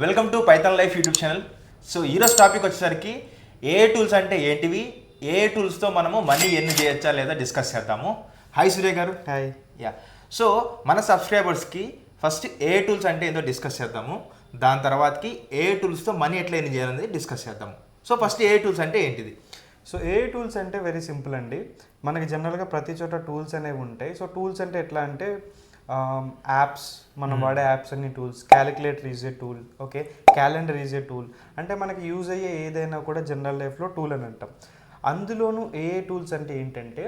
Welcome to Python life YouTube channel. So ఈరోజు topic వచ్చేసరికి ఏఏ టూల్స్ అంటే ఏంటివి, ఏఏ టూల్స్తో మనము మనీ ఎర్న్ చేయొచ్చా లేదా డిస్కస్ చేద్దాము. హాయ్ సూర్య గారు. హాయ్. యా, సో మన సబ్స్క్రైబర్స్కి ఫస్ట్ ఏఏ టూల్స్ అంటే ఏంటో డిస్కస్ చేద్దాము. దాని తర్వాతకి ఏఏ టూల్స్తో మనీ ఎట్లా ఎర్న్ చేయాలనేది డిస్కస్ చేద్దాము. సో ఫస్ట్ ఏఏ టూల్స్ అంటే ఏంటిది? సో ఏఐ టూల్స్ అంటే వెరీ సింపుల్ అండి. మనకి జనరల్గా ప్రతి చోట టూల్స్ అనేవి ఉంటాయి. సో టూల్స్ అంటే ఎట్లా అంటే యాప్స్, మనం వాడే యాప్స్ అన్ని tools. Calculator is a tool, okay. Calendar is a tool. అంటే మనకి యూజ్ అయ్యే ఏదైనా కూడా జనరల్ లైఫ్లో టూల్ అని అంటాం. అందులోనూ ఏఐ టూల్స్ అంటే ఏంటంటే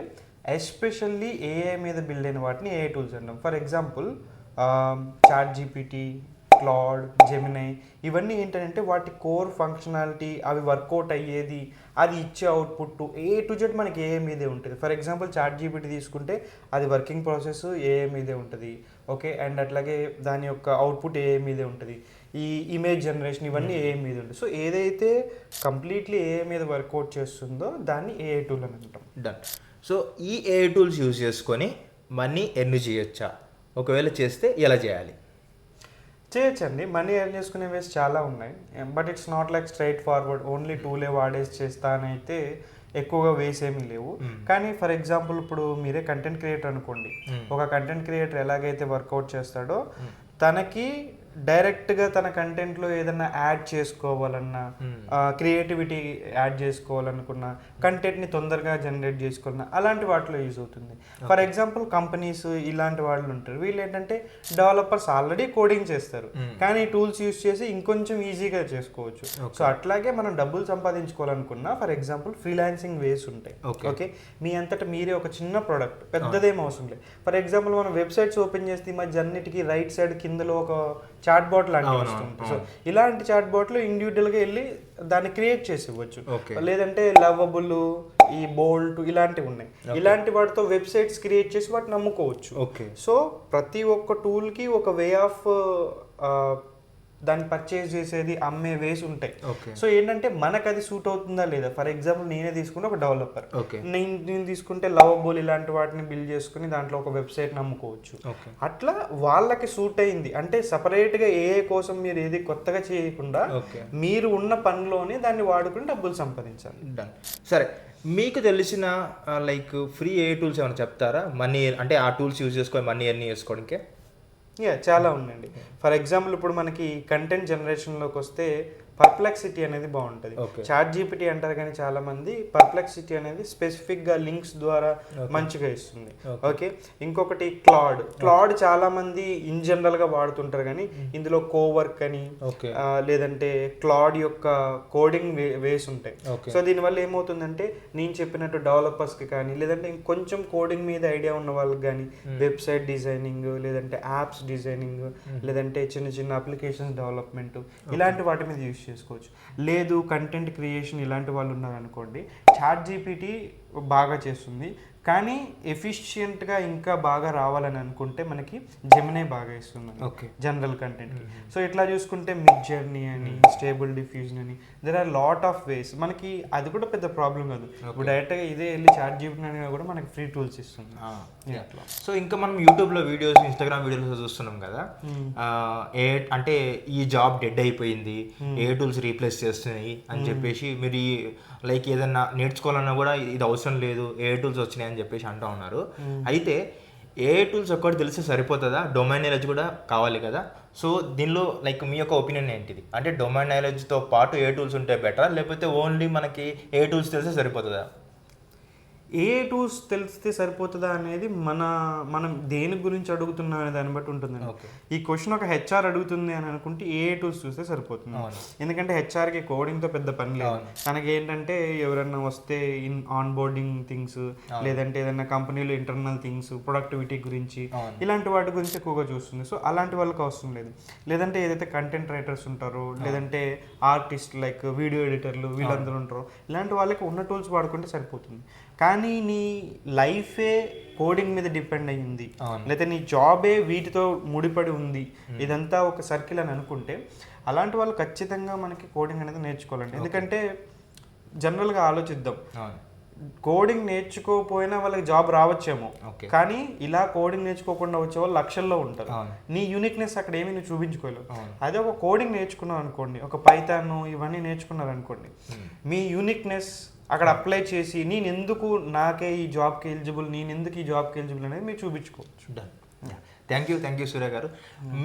ఎస్పెషల్లీ ఏఐ మీద బిల్డ్ అయిన వాటిని ఏఐ టూల్స్ అంటాం. For example ChatGPT, Claude, Gemini, ఇవన్నీ ఏంటంటే వాటి కోర్ ఫంక్షనాలిటీ, అవి వర్కౌట్ అయ్యేది, అది ఇచ్చే అవుట్పుట్ ఏ టు జెడ్ మనకి ఏఐ మీదే ఉంటుంది. ఫర్ ఎగ్జాంపుల్ చాట్ జీపీటీ తీసుకుంటే అది వర్కింగ్ ప్రాసెస్ ఏఐ మీదే ఉంటుంది, ఓకే. అండ్ అట్లాగే దాని యొక్క అవుట్పుట్ ఏఐ మీదే ఉంటుంది. ఈ ఇమేజ్ జనరేషన్ ఇవన్నీ ఏఐ మీద ఉంటుంది. సో ఏదైతే కంప్లీట్లీ ఏఐ మీద వర్కౌట్ చేస్తుందో దాన్ని ఏఐ టూల్ అని అంటాం. డన్. సో ఈ ఏఐ టూల్స్ యూజ్ చేసుకొని మనీ ఎర్న్ చేయొచ్చా? ఒకవేళ చేస్తే ఎలా చేయాలి? చేయొచ్చండి. మనీ ఎర్న్ చేసుకునే వేస్ చాలా ఉన్నాయి. But it's not like straightforward only టూలే వాడేసి చేస్తానైతే ఎక్కువగా వేస్ ఏమీ లేవు. కానీ ఫర్ ఎగ్జాంపుల్ ఇప్పుడు మీరే కంటెంట్ క్రియేటర్ అనుకోండి. ఒక కంటెంట్ క్రియేటర్ ఎలాగైతే వర్కౌట్ చేస్తాడో తనకి డైరెక్ట్గా తన కంటెంట్లో ఏదైనా యాడ్ చేసుకోవాలన్నా, క్రియేటివిటీ యాడ్ చేసుకోవాలనుకున్నా, కంటెంట్ని తొందరగా జనరేట్ చేసుకోవాలన్నా అలాంటి వాటిలో యూజ్ అవుతుంది. ఫర్ ఎగ్జాంపుల్ కంపెనీస్ ఇలాంటి వాళ్ళు ఉంటారు. వీళ్ళు ఏంటంటే డెవలపర్స్ ఆల్రెడీ కోడింగ్ చేస్తారు, కానీ టూల్స్ యూజ్ చేసి ఇంకొంచెం ఈజీగా చేసుకోవచ్చు. సో అట్లాగే మనం డబ్బులు సంపాదించుకోవాలనుకున్నా ఫర్ ఎగ్జాంపుల్ ఫ్రీలాన్సింగ్ వేస్ ఉంటాయి, ఓకే. మీ అంతటా మీరే ఒక చిన్న ప్రోడక్ట్, పెద్దదేం అవసరం లేదు. ఫర్ ఎగ్జాంపుల్ మనం వెబ్సైట్స్ ఓపెన్ చేస్తే ఈ మధ్య అన్నిటికీ రైట్ సైడ్ కిందలో ఒక చాట్ బాట్ లాంటివి వస్తుంది. సో ఇలాంటి చాట్ బాట్లు ఇండివిజువల్గా వెళ్ళి దాన్ని క్రియేట్ చేసి ఇవ్వచ్చు. లేదంటే లవబుల్, ఈ బోల్ట్ ఇలాంటివి ఉన్నాయి. ఇలాంటి వాటితో వెబ్సైట్స్ క్రియేట్ చేసి వాటిని నమ్ముకోవచ్చు. సో ప్రతి ఒక్క టూల్కి ఒక వే ఆఫ్ దాన్ని పర్చేజ్ చేసేది, అమ్మే వేస్ ఉంటాయి. సో ఏంటంటే మనకు అది సూట్ అవుతుందా లేదా. ఫర్ ఎగ్జాంపుల్ నేనే తీసుకుంటే ఒక డెవలపర్, నేను తీసుకుంటే లవబుల్ ఇలాంటి వాటిని బిల్డ్ చేసుకుని దాంట్లో ఒక వెబ్సైట్ నమ్ముకోవచ్చు. అట్లా వాళ్ళకి సూట్ అయింది. అంటే సపరేట్గా ఏఏ కోసం మీరు ఏది కొత్తగా చేయకుండా మీరు ఉన్న పనిలోనే దాన్ని వాడుకుని డబ్బులు సంపాదించాలి. సరే, మీకు తెలిసిన లైక్ ఫ్రీ ఏఐ టూల్స్ ఏమైనా చెప్తారా? మనీ అంటే ఆ టూల్స్ యూజ్ చేసుకొని మనీ ఎర్న్ చేసుకోవడానికి చాలా ఉందండి. ఫర్ ఎగ్జాంపుల్ ఇప్పుడు మనకి కంటెంట్ జనరేషన్లోకి వస్తే పర్ప్లెక్సిటీ అనేది బాగుంటుంది. చాట్ జీపీటీ అంటారు కానీ చాలా మంది పర్ప్లెక్సిటీ అనేది స్పెసిఫిక్గా లింక్స్ ద్వారా మంచిగా ఇస్తుంది, ఓకే. ఇంకొకటి క్లాడ్ చాలా మంది ఇన్ జనరల్గా వాడుతుంటారు, కానీ ఇందులో కోవర్క్ అని లేదంటే క్లాడ్ యొక్క కోడింగ్ వేస్ ఉంటాయి. సో దీనివల్ల ఏమవుతుందంటే నేను చెప్పినట్టు డెవలపర్స్కి కానీ లేదంటే ఇంకొంచెం కోడింగ్ మీద ఐడియా ఉన్న వాళ్ళకి కానీ వెబ్సైట్ డిజైనింగ్ లేదంటే యాప్స్ డిజైనింగ్ లేదంటే చిన్న చిన్న అప్లికేషన్స్ డెవలప్మెంట్ ఇలాంటి వాటి మీద యూజ్ చేసుకోవచ్చు. లేదు కంటెంట్ క్రియేషన్ ఇలాంటి వాళ్ళు ఉన్నారనుకోండి, చాట్ జీపీటీ బాగా చేస్తుంది, కానీ ఎఫిషియెంట్గా ఇంకా బాగా రావాలని అనుకుంటే మనకి జెమినై బాగా ఇస్తుంది జనరల్ కంటెంట్కి. సో ఇట్లా చూసుకుంటే మిడ్ జర్నీ అని, స్టేబుల్ డిఫ్యూజన్ అని, there are lot of ways. మనకి అది కూడా పెద్ద ప్రాబ్లం కాదు. ఇప్పుడు డైరెక్ట్గా ఇదే వెళ్ళి చాట్ జీపీటీ అని కూడా మనకి ఫ్రీ టూల్స్ ఇస్తుంది. సో ఇంకా మనం యూట్యూబ్లో వీడియోస్, ఇన్స్టాగ్రామ్ వీడియోస్ చూస్తున్నాం కదా, అంటే ఈ జాబ్ డెడ్ అయిపోయింది, ఏ టూల్స్ రీప్లేస్ చేస్తున్నాయి అని చెప్పేసి మీరు లైక్ ఏదన్నా నేర్చుకోవాలన్నా కూడా ఇది అవసరం లేదు, ఏ టూల్స్ వచ్చినాయి అని చెప్పేసి అంటూ ఉన్నారు. అయితే ఏ టూల్స్ ఒక్కటి తెలిస్తే సరిపోతుందా? డొమైన్ నాలెడ్జ్ కూడా కావాలి కదా. సో దీనిలో లైక్ మీ యొక్క ఒపీనియన్ ఏంటిది? అంటే డొమైన్ నాలెడ్జ్తో పాటు ఏ టూల్స్ ఉంటే బెటరా, లేకపోతే ఓన్లీ మనకి ఏ టూల్స్ తెలిస్తే సరిపోతుందా? ఏ టూల్స్ తెలిస్తే సరిపోతుందా అనేది మనం దేని గురించి అడుగుతున్నాం అనే దాన్ని బట్టి ఉంటుందండి. ఈ క్వశ్చన్ ఒక హెచ్ఆర్ అడుగుతుంది అని అనుకుంటే ఏ టూల్స్ చూస్తే సరిపోతుంది. ఎందుకంటే హెచ్ఆర్కి కోడింగ్తో పెద్ద పని లేదు. తనకి ఏంటంటే ఎవరన్నా వస్తే ఆన్ బోర్డింగ్ థింగ్స్ లేదంటే ఏదైనా కంపెనీలో ఇంటర్నల్ థింగ్స్, ప్రొడక్టివిటీ గురించి ఇలాంటి వాటి గురించి ఎక్కువగా చూస్తుంది. సో అలాంటి వాళ్ళకి అవసరం లేదు. లేదంటే ఏదైతే కంటెంట్ రైటర్స్ ఉంటారో లేదంటే ఆర్టిస్ట్ లైక్ వీడియో ఎడిటర్లు వీళ్ళందరూ ఉంటారో ఇలాంటి వాళ్ళకి ఉన్న టూల్స్ వాడుకుంటే సరిపోతుంది. కానీ నీ లైఫే కోడింగ్ మీద డిపెండ్ అయ్యింది, లేకపోతే నీ జాబే వీటితో ముడిపడి ఉంది, ఇదంతా ఒక సర్కిల్ అని అనుకుంటే అలాంటి వాళ్ళు ఖచ్చితంగా మనకి కోడింగ్ అనేది నేర్చుకోవాలండి. ఎందుకంటే జనరల్గా ఆలోచిద్దాం, కోడింగ్ నేర్చుకోకపోయినా వాళ్ళకి జాబ్ రావచ్చేమో, ఓకే. కానీ ఇలా కోడింగ్ నేర్చుకోకుండా వచ్చే వాళ్ళు లక్షల్లో ఉంటారు. అవును. నీ యూనిక్నెస్ అక్కడ ఏమీ నువ్వు చూపించుకోలేవు. అవును. అదే ఒక కోడింగ్ నేర్చుకున్నావు అనుకోండి, ఒక పైథాన్ ఇవన్నీ నేర్చుకున్నారు అనుకోండి, మీ యూనిక్నెస్ అక్కడ అప్లై చేసి నేను ఎందుకు నాకే ఈ జాబ్కి ఎలిజిబుల్, నేను ఎందుకు ఈ జాబ్కి ఎలిజిబుల్ అనేది మీరు చూపించుకోవచ్చు. థ్యాంక్ యూ సూర్య గారు.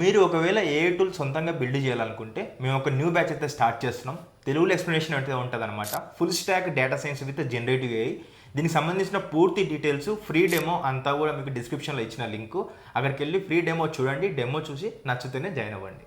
మీరు ఒకవేళ ఏ టూల్ సొంతంగా బిల్డ్ చేయాలనుకుంటే మేము ఒక న్యూ బ్యాచ్ అయితే స్టార్ట్ చేస్తున్నాం. తెలుగులో ఎక్స్ప్లెనేషన్ అయితే ఉంటుంది అనమాట. Full stock data science with generative AI. దీనికి సంబంధించిన పూర్తి డీటెయిల్స్, ఫ్రీ డెమో అంతా కూడా మీకు డిస్క్రిప్షన్లో ఇచ్చిన లింక్, అక్కడికి వెళ్ళి ఫ్రీ డెమో చూడండి. డెమో చూసి నచ్చితేనే జాయిన్ అవ్వండి.